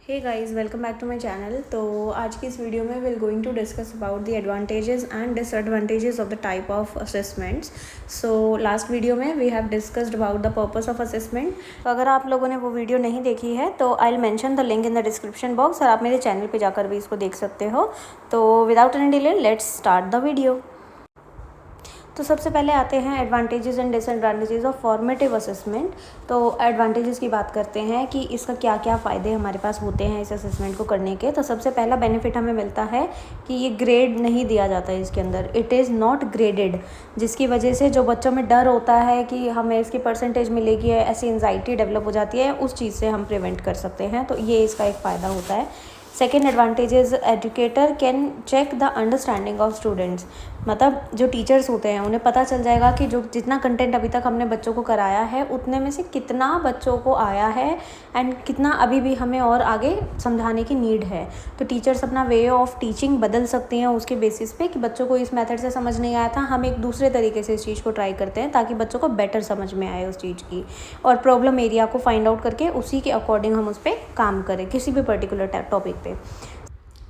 Hey guys, welcome back to my channel. तो आज की इस वीडियो में will going to discuss about the advantages and disadvantages of the type of assessments. So last video में we have discussed about the purpose of assessment. तो अगर आप लोगों ने वो वीडियो नहीं देखी है तो I will mention the link in the description box और आप मेरे चैनल पे जाकर भी इसको देख सकते हो। तो without any delay let's start the video. तो सबसे पहले आते हैं advantages and disadvantages of formative assessment. तो एडवांटेजेस की बात करते हैं कि इसका क्या क्या फ़ायदे हमारे पास होते हैं इस असेसमेंट को करने के। तो सबसे पहला बेनिफिट हमें मिलता है कि ये ग्रेड नहीं दिया जाता है इसके अंदर, इट इज़ नॉट ग्रेडेड, जिसकी वजह से जो बच्चों में डर होता है कि हमें इसकी परसेंटेज मिलेगी, ऐसी एंजाइटी डेवलप हो जाती है, उस चीज़ से हम प्रिवेंट कर सकते हैं। तो ये इसका एक फ़ायदा होता है। Second advantage is educator can check the understanding of students. मतलब जो टीचर्स होते हैं उन्हें पता चल जाएगा कि जो जितना कंटेंट अभी तक हमने बच्चों को कराया है उतने में से कितना बच्चों को आया है एंड कितना अभी भी हमें और आगे समझाने की नीड है। तो टीचर्स अपना वे ऑफ टीचिंग बदल सकती हैं उसके बेसिस पे कि बच्चों को इस मेथड से समझ नहीं आया था, हम एक दूसरे तरीके से इस चीज़ को ट्राई करते हैं ताकि बच्चों को बेटर समझ में आए उस चीज़ की, और प्रॉब्लम एरिया को फाइंड आउट करके उसी के अकॉर्डिंग हम उस पर काम करें किसी भी पर्टिकुलर टॉपिक पे।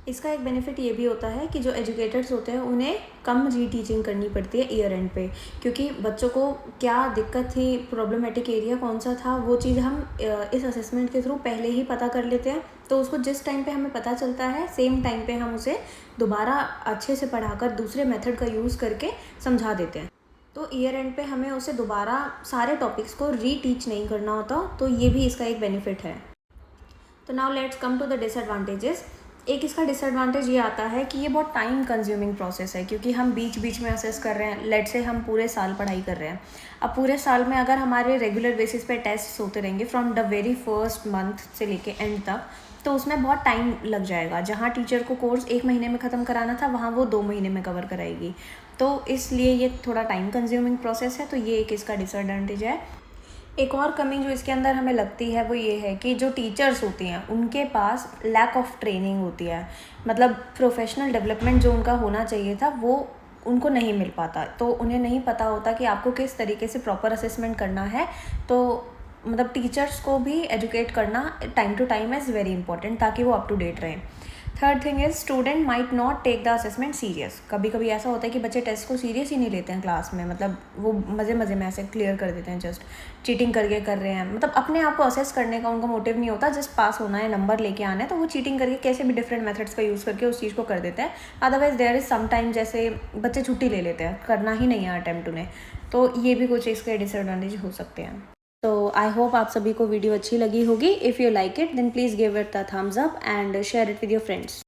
इसका एक बेनिफिट ये भी होता है कि जो एजुकेटर्स होते हैं उन्हें कम रीटीचिंग करनी पड़ती है ईयर एंड पे, क्योंकि बच्चों को क्या दिक्कत थी, प्रॉब्लमेटिक एरिया कौन सा था, वो चीज़ हम इस असेसमेंट के थ्रू पहले ही पता कर लेते हैं। तो उसको जिस टाइम पे हमें पता चलता है सेम टाइम पे हम उसे दोबारा अच्छे से पढ़ाकर दूसरे मेथड का यूज़ करके समझा देते हैं। तो ईयर एंड पे हमें उसे दोबारा सारे टॉपिक्स को रीटीच नहीं करना होता। तो ये भी इसका एक बेनिफिट है। तो now let's come to the disadvantages. एक इसका डिसएडवांटेज ये आता है कि ये बहुत टाइम कंज्यूमिंग प्रोसेस है, क्योंकि हम बीच बीच में असेस कर रहे हैं। लेट से हम पूरे साल पढ़ाई कर रहे हैं, अब पूरे साल में अगर हमारे रेगुलर बेसिस पे टेस्ट होते रहेंगे from the very first month से लेके एंड तक, तो उसमें बहुत टाइम लग जाएगा। जहाँ टीचर को कोर्स 1 महीने में ख़त्म कराना था वहाँ वो 2 महीने में कवर कराएगी। तो इसलिए ये थोड़ा टाइम कंज्यूमिंग प्रोसेस है। तो ये एक इसका डिसएडवांटेज है। एक और कमी जो इसके अंदर हमें लगती है वो ये है कि जो टीचर्स होती हैं उनके पास लैक ऑफ ट्रेनिंग होती है। मतलब प्रोफेशनल डेवलपमेंट जो उनका होना चाहिए था वो उनको नहीं मिल पाता। तो उन्हें नहीं पता होता कि आपको किस तरीके से प्रॉपर असेसमेंट करना है। तो मतलब टीचर्स को भी एजुकेट करना time to time is very important ताकि वो अप टू डेट रहें। Third thing is student might not take the assessment serious. कभी कभी ऐसा होता है कि बच्चे टेस्ट को सीरियस ही नहीं लेते हैं क्लास में, मतलब वो मज़े मज़े में ऐसे क्लियर कर देते हैं, जस्ट चीटिंग करके कर रहे हैं। मतलब अपने आप को असेस करने का उनका मोटिव नहीं होता, जस्ट पास होना है, नंबर लेके आना है। तो वो चीटिंग करके कैसे भी डिफरेंट मेथड्स का यूज़ करके उस चीज़ को कर देते हैं। Otherwise there is some time जैसे बच्चे छुट्टी ले लेते हैं, करना ही नहीं है अटैम्प्ट उन्हें। तो ये भी कुछ इसके डिसएडवांटेज हो सकते हैं। तो आई होप आप सभी को वीडियो अच्छी लगी होगी। If you like it then please give it the thumbs up and share it with your friends.